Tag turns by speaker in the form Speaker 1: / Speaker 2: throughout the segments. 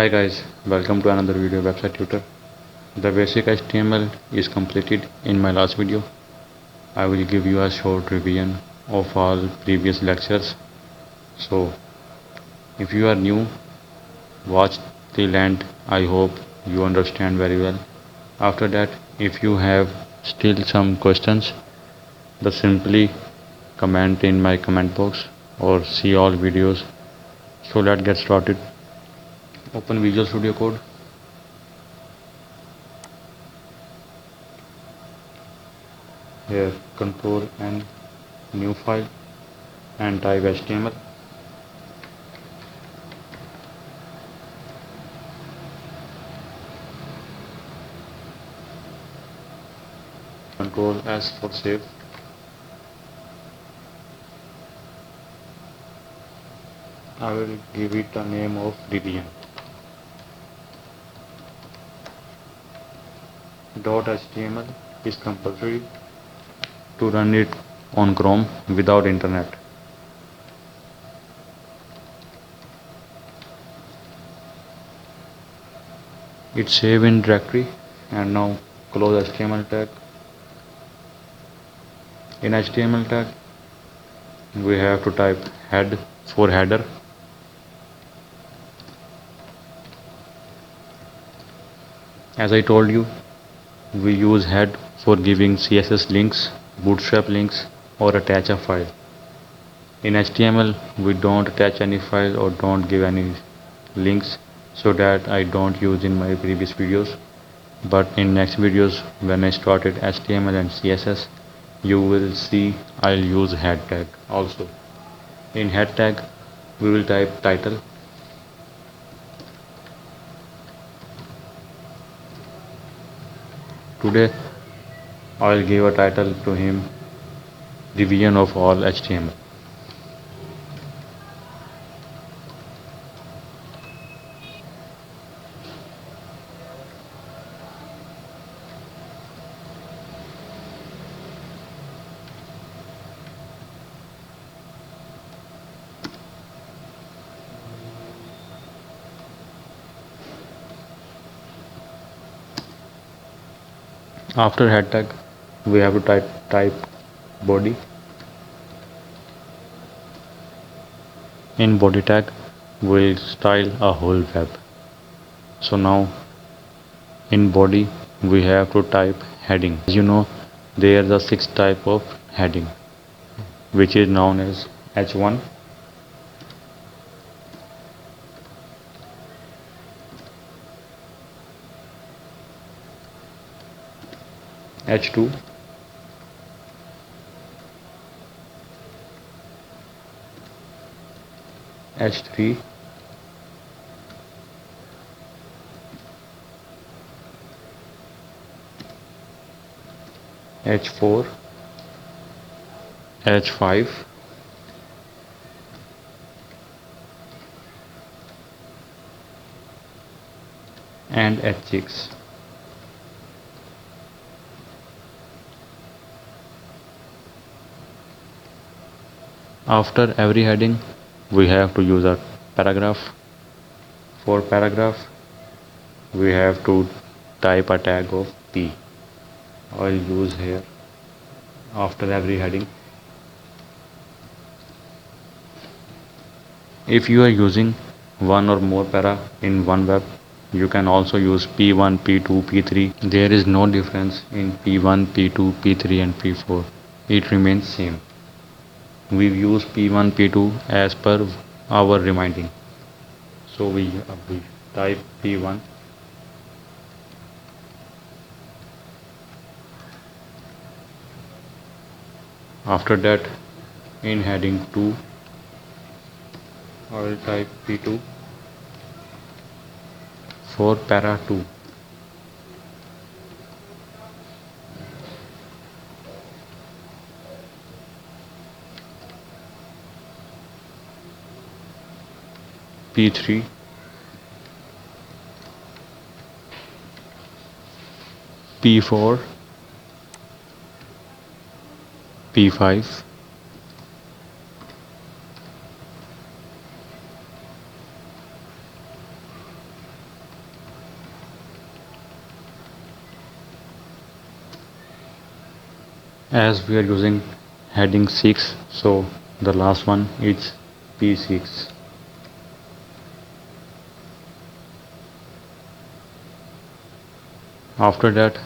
Speaker 1: Hi guys, welcome to another video website tutor. The basic HTML is completed in my last video. I will give you a short revision of all previous lectures. So if you are new, watch till end. I hope you understand very well. After that, if you have still some questions, then simply comment in my comment box or see all videos. So let's get started. Open Visual Studio Code. Here control and new file and type HTML. Control S for save. I will give it a name of revision. .html is compulsory to run it on Chrome without internet. It's saved in directory. And now close HTML tag. In HTML tag we have to type head for header. As I told you, we use head for giving CSS links, Bootstrap links, or attach a file. In HTML we don't attach any file or don't give any links, so that I don't use in my previous videos. But in next videos, when I started HTML and CSS, you will see I'll use head tag also. In head tag we will type title. Today I'll give a title to him, revision of all HTML. After head tag we have to type body. In body tag we'll style a whole web. So now in body we have to type heading. As you know, there are the 6 type of heading, which is known as H1, H2, H3, H4, H5, and H6. After every heading we have to use a paragraph. For paragraph we have to type a tag of P. I'll use here after every heading. If you are using one or more para in one web, you can also use P1, P2, P3. There is no difference in P1, P2, P3 and P4. It remains same. We use P1, P2 as per our reminding. So we type P1. After that, in heading 2, I will type P2 for para 2. P3, P4, P5, As we are using heading 6, so the last one is P6. After that,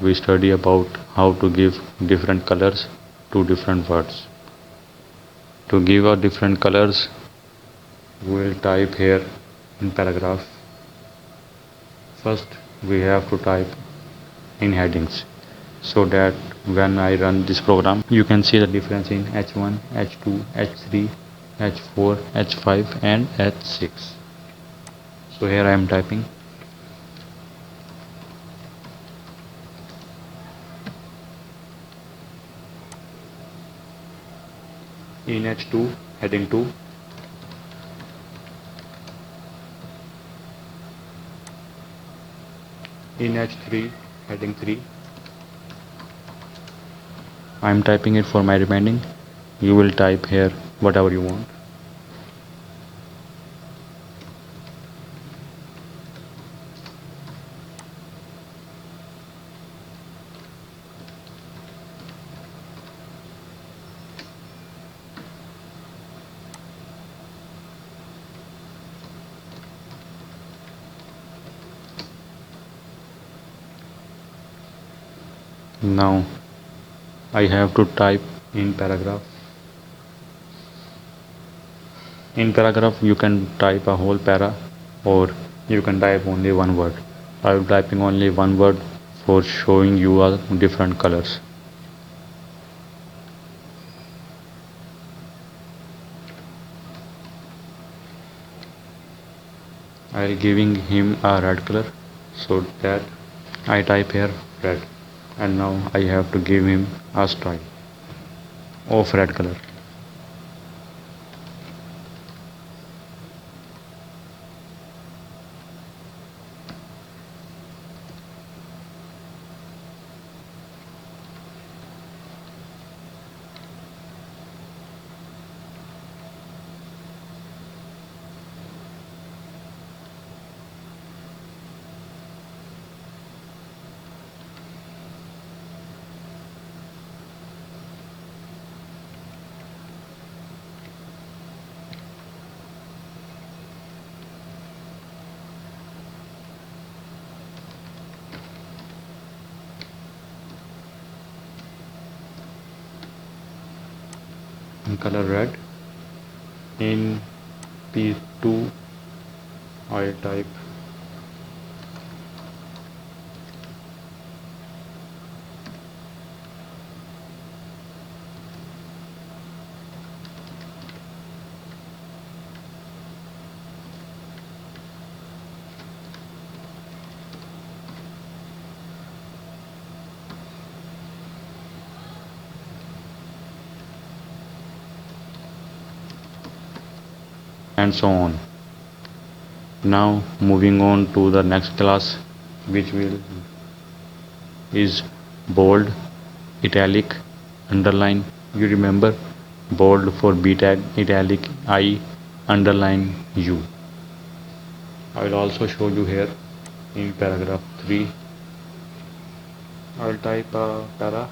Speaker 1: we study about how to give different colors to different words. To give our different colors, we will type here in paragraph. First, we have to type in headings so that when I run this program, you can see the difference in H1, H2, H3, H4, H5 and H6. So here I am typing. In H2, heading 2. In H3, heading 3. I am typing it for my remaining. You will type here whatever you want. Now I have to type in paragraph. In paragraph you can type a whole para or you can type only one word. I am typing only one word for showing you all different colors. I am giving him a red color, so that I type here red, and now I have to give him a style of red color. In color red. In P2 I type and so on. Now moving on to the next class, which will is bold, italic, underline. You remember bold for B tag, italic I, underline U. I will also show you here in paragraph 3. I will type a para.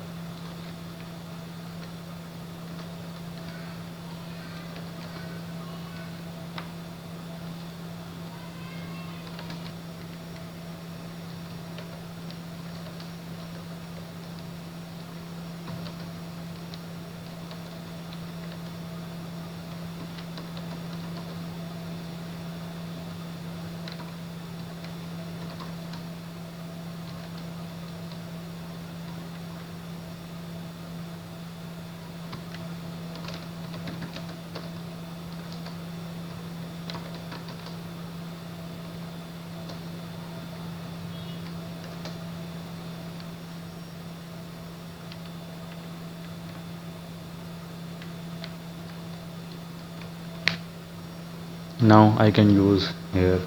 Speaker 1: Now I can use here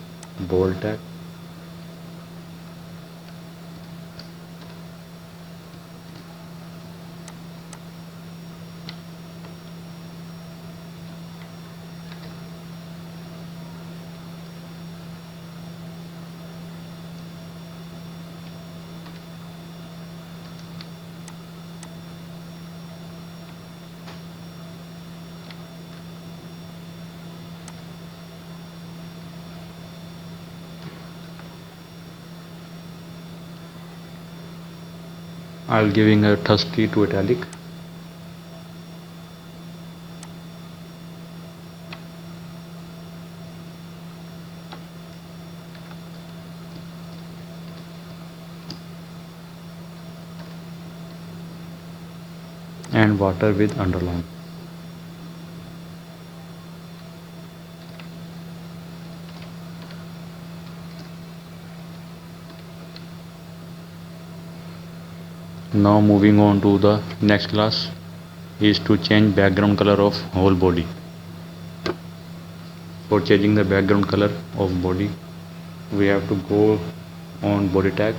Speaker 1: bold tag. I'll giving a thirsty to italic. And water with underline. Now moving on to the next class is to change background color of whole body. For changing the background color of body, we have to go on body tag.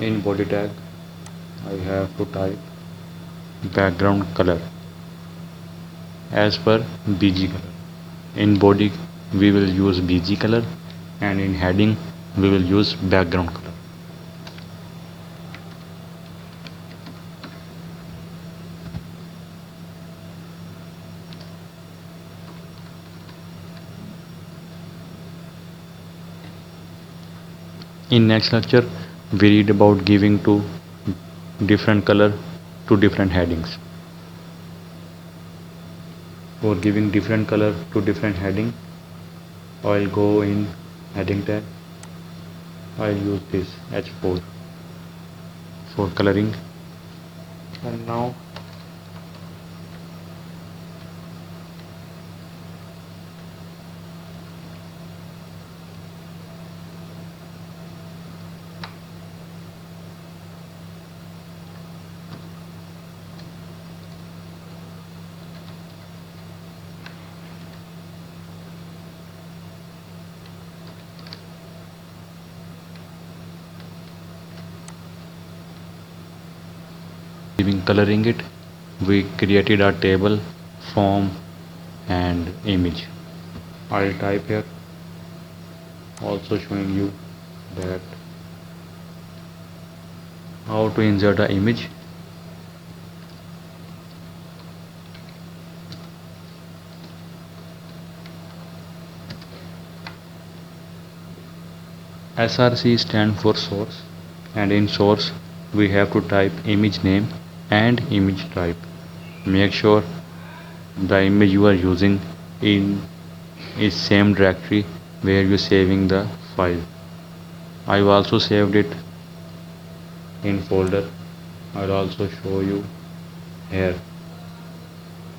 Speaker 1: In body tag, I have to type background color as per BG color. In body, we will use BG color, and in heading, we will use background color. In next lecture, we read about giving to different color to different headings. For giving different color to different heading, I'll go in heading tag. I'll use this H4 for coloring. And now giving coloring it, we created a table, form and image. I'll type here, also showing you that how to insert an image. SRC stands for source, and in source we have to type image name and image type. Make sure the image you are using in is same directory where you saving the file. I've also saved it in folder. I'll also show you here.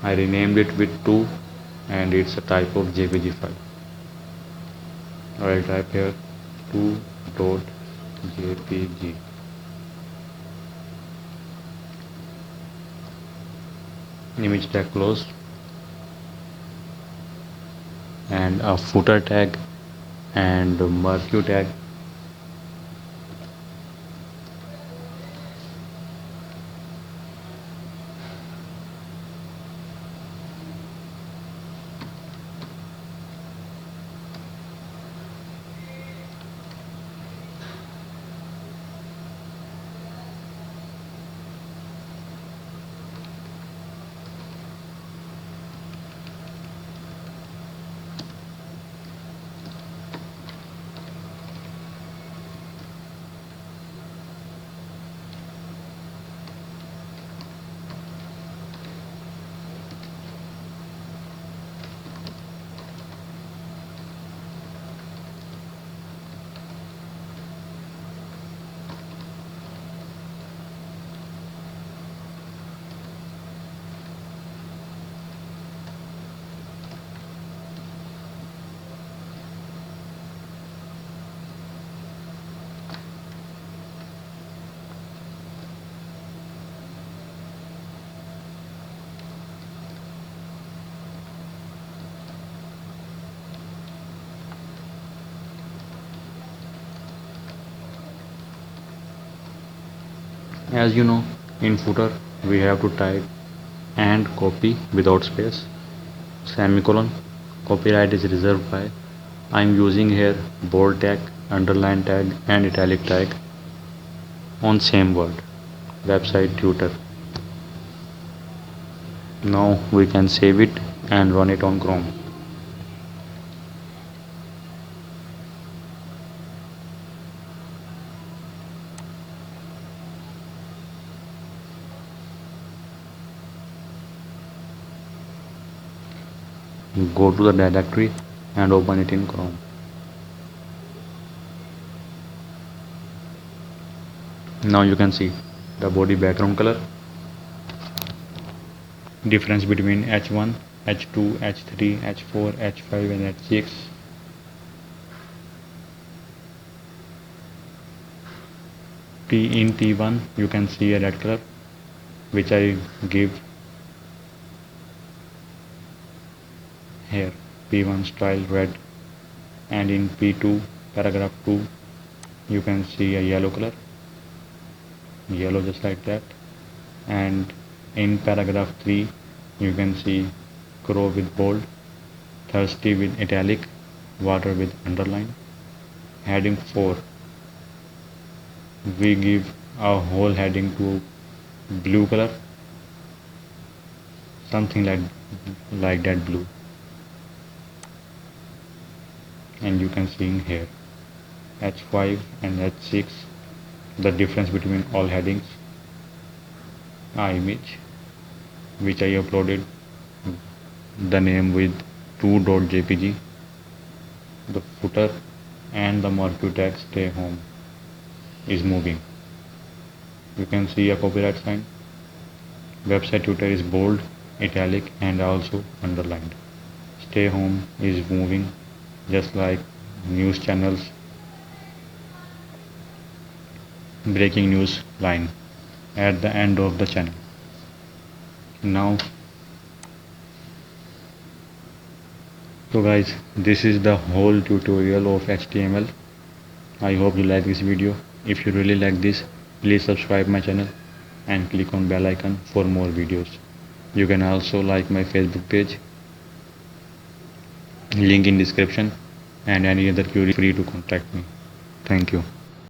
Speaker 1: I renamed it with 2 and it's a type of JPG file. I'll type here 2.jpg. Image tag closed, and a footer tag and marquee tag. As you know, in footer we have to type and copy without space, semicolon. Copyright is reserved by. I am using here bold tag, underline tag and italic tag on same word, website tutor. Now we can save it and run it on Chrome. go to the directory and open it in Chrome. Now you can see the body background color, difference between H1, H2, H3, H4, H5 and H6. In T1 you can see a red color which I give here, P1 style red, and in P2 paragraph 2 you can see a yellow color, yellow just like that, and in paragraph 3 you can see crow with bold, thirsty with italic, water with underline. Heading 4 we give a whole heading to blue color, something like that blue, and you can see in here H5 and H6 the difference between all headings. Image which I uploaded the name with 2.jpg, the footer and the marquee tag stay home is moving. You can see a copyright sign. Website tutor is bold, italic and also underlined. Stay home is moving just like news channels breaking news line at the end of the channel. Now so guys, this is the whole tutorial of HTML. I hope you like this video. If you really like this, please subscribe my channel and click on bell icon for more videos. You can also like my Facebook page, link in description, and any other query free to contact me. Thank you.